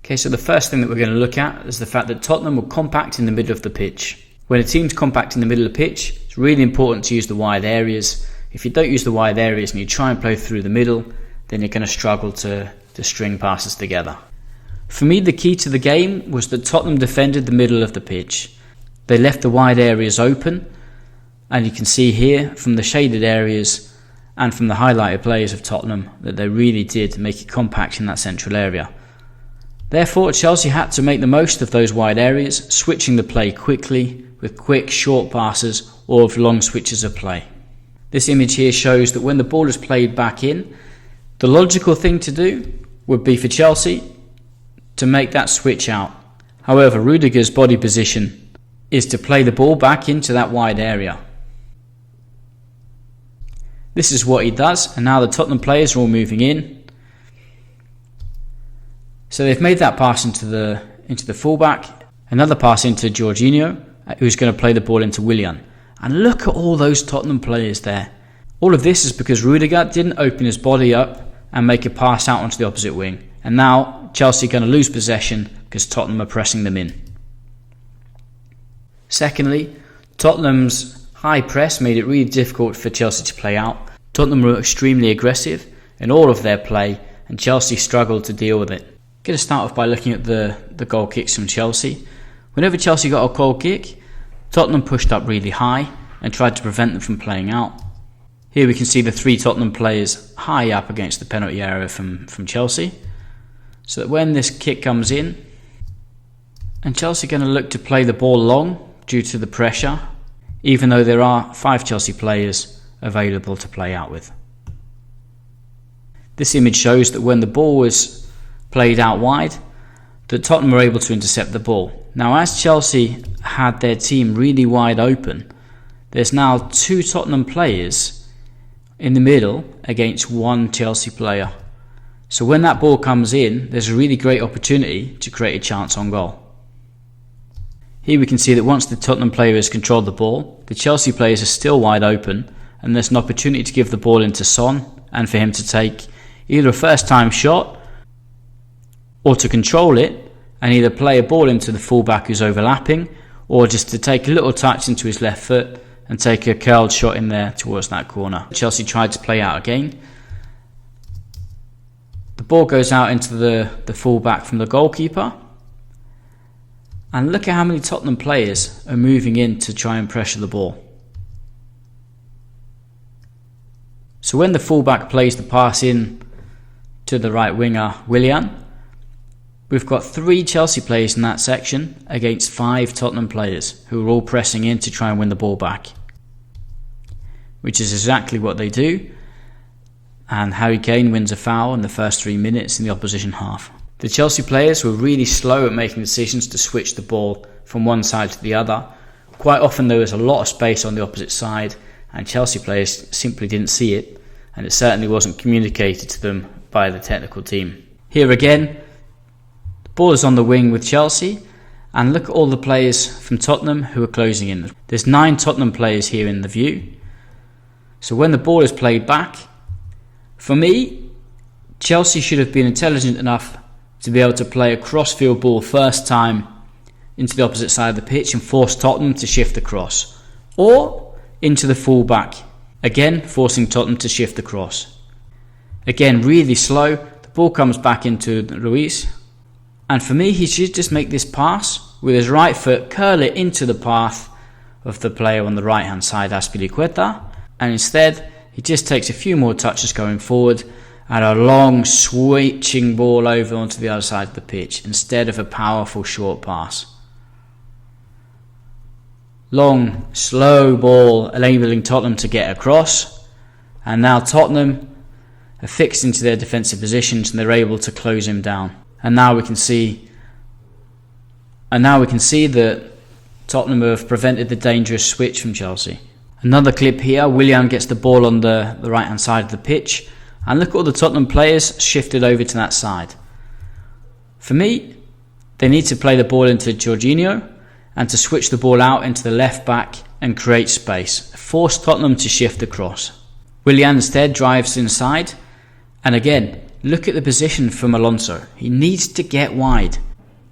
Okay, so the first thing that we're going to look at is the fact that Tottenham will compact in the middle of the pitch. When a team's compact in the middle of the pitch, it's really important to use the wide areas. If you don't use the wide areas and you try and play through the middle, then you're going to struggle to string passes together. For me, the key to the game was that Tottenham defended the middle of the pitch. They left the wide areas open, and you can see here from the shaded areas and from the highlighted plays of Tottenham that they really did make it compact in that central area. Therefore, Chelsea had to make the most of those wide areas, switching the play quickly with quick short passes or with long switches of play. This image here shows that when the ball is played back in, the logical thing to do would be for Chelsea to make that switch out. However, Rudiger's body position is to play the ball back into that wide area. This is what he does, and now the Tottenham players are all moving in. So they've made that pass into the fullback, another pass into Jorginho, who's going to play the ball into Willian. And look at all those Tottenham players there. All of this is because Rudiger didn't open his body up and make a pass out onto the opposite wing. And now Chelsea are going to lose possession because Tottenham are pressing them in. Secondly, Tottenham's high press made it really difficult for Chelsea to play out. Tottenham were extremely aggressive in all of their play, and Chelsea struggled to deal with it. I'm going to start off by looking at the goal kicks from Chelsea. Whenever Chelsea got a goal kick, Tottenham pushed up really high and tried to prevent them from playing out. Here we can see the three Tottenham players high up against the penalty area from Chelsea. So that when this kick comes in, and Chelsea are going to look to play the ball long due to the pressure, even though there are 5 Chelsea players available to play out with. This image shows that when the ball was played out wide, that Tottenham were able to intercept the ball. Now, as Chelsea had their team really wide open, there's now 2 Tottenham players in the middle against 1 Chelsea player. So when that ball comes in, there's a really great opportunity to create a chance on goal. Here we can see that once the Tottenham player has controlled the ball, the Chelsea players are still wide open, and there's an opportunity to give the ball into Son and for him to take either a first time shot or to control it and either play a ball into the fullback who's overlapping, or just to take a little touch into his left foot and take a curled shot in there towards that corner. Chelsea tried to play out again. The ball goes out into the fullback from the goalkeeper. And look at how many Tottenham players are moving in to try and pressure the ball. So when the fullback plays the pass in to the right winger, Willian, we've got 3 Chelsea players in that section against 5 Tottenham players who are all pressing in to try and win the ball back. Which is exactly what they do. And Harry Kane wins a foul in the first 3 minutes in the opposition half. The Chelsea players were really slow at making decisions to switch the ball from one side to the other. Quite often there was a lot of space on the opposite side, and Chelsea players simply didn't see it, and it certainly wasn't communicated to them by the technical team. Here again, the ball is on the wing with Chelsea, and look at all the players from Tottenham who are closing in. There's 9 Tottenham players here in the view. So when the ball is played back, for me, Chelsea should have been intelligent enough to be able to play a cross-field ball first time into the opposite side of the pitch and force Tottenham to shift across. Or into the full-back, again forcing Tottenham to shift across. Again, really slow, the ball comes back into Ruiz. And for me, he should just make this pass with his right foot, curl it into the path of the player on the right-hand side, Azpilicueta. And instead, he just takes a few more touches going forward and a long switching ball over onto the other side of the pitch instead of a powerful short pass. Long, slow ball enabling Tottenham to get across, and now Tottenham are fixed into their defensive positions and they're able to close him down. And now we can see that Tottenham have prevented the dangerous switch from Chelsea. Another clip here, Willian gets the ball on the right hand side of the pitch, and look at all the Tottenham players shifted over to that side. For me, they need to play the ball into Jorginho and to switch the ball out into the left back and create space. Force Tottenham to shift across. Willian instead drives inside, and again, Look at the position from Alonso. He needs to get wide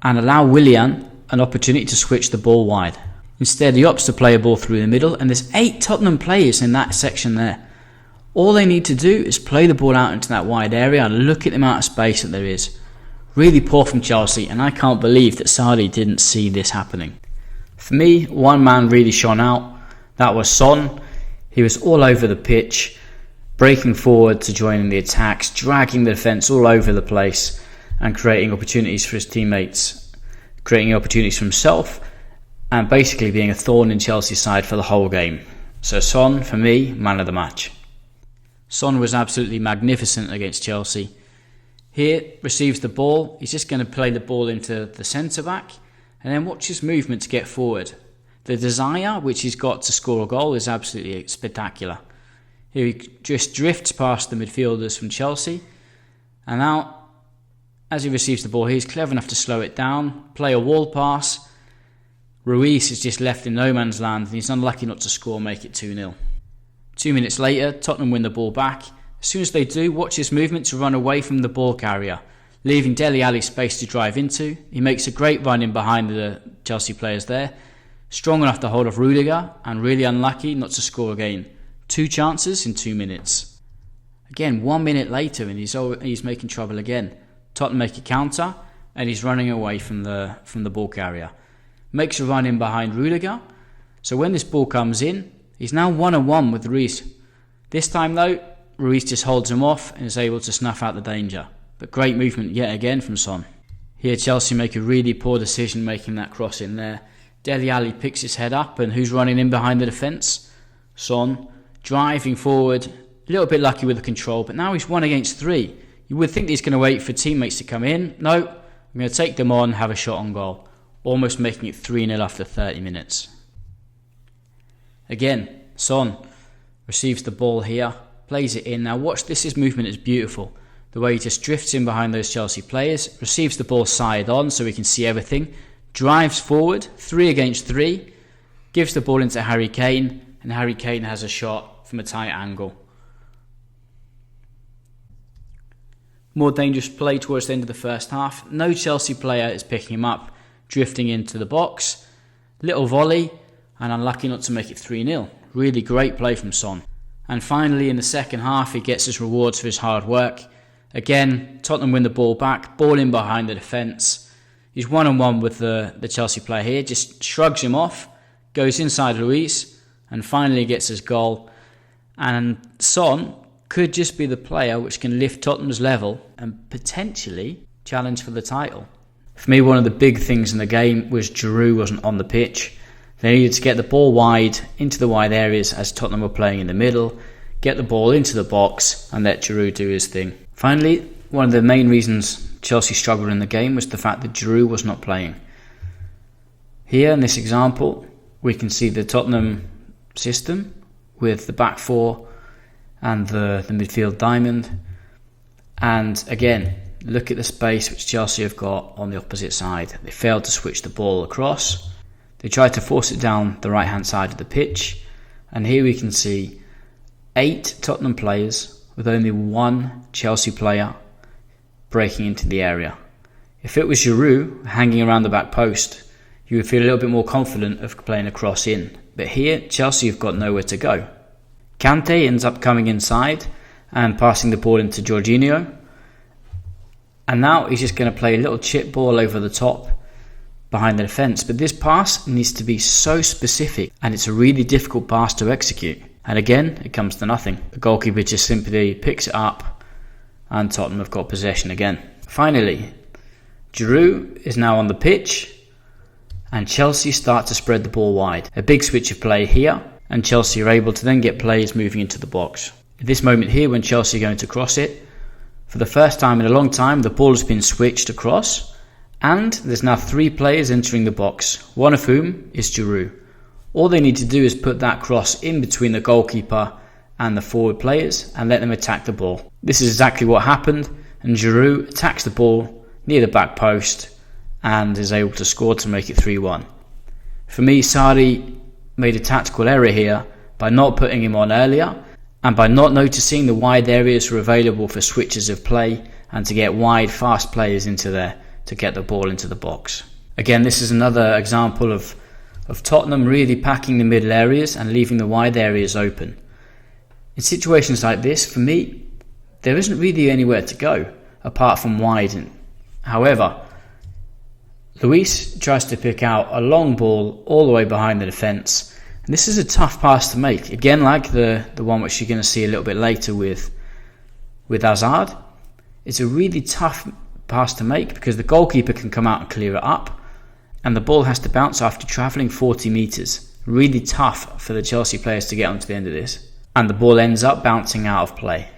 and allow Willian an opportunity to switch the ball wide. Instead, he opts to play a ball through the middle, and there's 8 Tottenham players in that section there. All they need to do is play the ball out into that wide area and look at the amount of space that there is. Really poor from Chelsea, and I can't believe that Sarri didn't see this happening. For me, one man really shone out. That was Son. He was all over the pitch, breaking forward to join in the attacks, dragging the defence all over the place and creating opportunities for his teammates, creating opportunities for himself, and basically being a thorn in Chelsea's side for the whole game. So Son, for me, man of the match. Son was absolutely magnificent against Chelsea. Here, receives the ball. He's just going to play the ball into the centre-back and then watch his movement to get forward. The desire which he's got to score a goal is absolutely spectacular. Here he just drifts past the midfielders from Chelsea, and now, as he receives the ball, he's clever enough to slow it down, play a wall pass. Ruiz is just left in no man's land, and he's unlucky not to score, make it 2-0. 2 minutes later, Tottenham win the ball back. As soon as they do, watch his movement to run away from the ball carrier, leaving Dele Alli space to drive into. He makes a great run in behind the Chelsea players there, strong enough to hold off Rudiger, and really unlucky not to score again. 2 chances in 2 minutes. Again, 1 minute later, and he's making trouble again. Tottenham make a counter, and he's running away from the ball carrier. Makes a run in behind Rudiger. So when this ball comes in, he's now 1-on-1 with Ruiz. This time though, Ruiz just holds him off and is able to snuff out the danger. But great movement yet again from Son. Here Chelsea make a really poor decision making that cross in there. Dele Alli picks his head up, and who's running in behind the defence? Son, driving forward, a little bit lucky with the control, but now he's 1 against 3. You would think he's going to wait for teammates to come in. No, I'm going to take them on, have a shot on goal. Almost making it 3-0 after 30 minutes. Again, Son receives the ball here, plays it in. Now watch this, his movement is beautiful. The way he just drifts in behind those Chelsea players, receives the ball side on so he can see everything, drives forward, 3 against 3, gives the ball into Harry Kane, and Harry Kane has a shot from a tight angle. More dangerous play towards the end of the first half. No Chelsea player is picking him up, drifting into the box. Little volley, and unlucky not to make it 3-0. Really great play from Son. And finally, in the second half, he gets his rewards for his hard work. Again, Tottenham win the ball back, ball in behind the defence. He's 1-on-1 with the Chelsea player here, just shrugs him off, goes inside Ruiz, and finally gets his goal. And Son could just be the player which can lift Tottenham's level and potentially challenge for the title. For me, one of the big things in the game was Giroud wasn't on the pitch. They needed to get the ball wide into the wide areas as Tottenham were playing in the middle, get the ball into the box and let Giroud do his thing. Finally, one of the main reasons Chelsea struggled in the game was the fact that Giroud was not playing. Here in this example, we can see the Tottenham system with the back 4 and the midfield diamond. And again, look at the space which Chelsea have got on the opposite side. They failed to switch the ball across. They tried to force it down the right hand side of the pitch. And here we can see 8 Tottenham players with only 1 Chelsea player breaking into the area. If it was Giroud hanging around the back post, you would feel a little bit more confident of playing a cross in. But here, Chelsea have got nowhere to go. Kante ends up coming inside and passing the ball into Jorginho. And now he's just going to play a little chip ball over the top behind the defence. But this pass needs to be so specific, and it's a really difficult pass to execute. And again, it comes to nothing. The goalkeeper just simply picks it up, and Tottenham have got possession again. Finally, Giroud is now on the pitch, and Chelsea start to spread the ball wide. A big switch of play here, and Chelsea are able to then get players moving into the box. At this moment here, when Chelsea are going to cross it, for the first time in a long time, the ball has been switched across, and there's now 3 players entering the box, one of whom is Giroud. All they need to do is put that cross in between the goalkeeper and the forward players and let them attack the ball. This is exactly what happened, and Giroud attacks the ball near the back post and is able to score to make it 3-1. For me, Sarri made a tactical error here by not putting him on earlier and by not noticing the wide areas were available for switches of play and to get wide, fast players into there to get the ball into the box. Again, this is another example of Tottenham really packing the middle areas and leaving the wide areas open. In situations like this, for me, there isn't really anywhere to go apart from wide. However, Luis tries to pick out a long ball all the way behind the defence. And this is a tough pass to make. Again, like the one which you're going to see a little bit later with Hazard. It's a really tough pass to make because the goalkeeper can come out and clear it up, and the ball has to bounce after travelling 40 metres. Really tough for the Chelsea players to get onto the end of this. And the ball ends up bouncing out of play.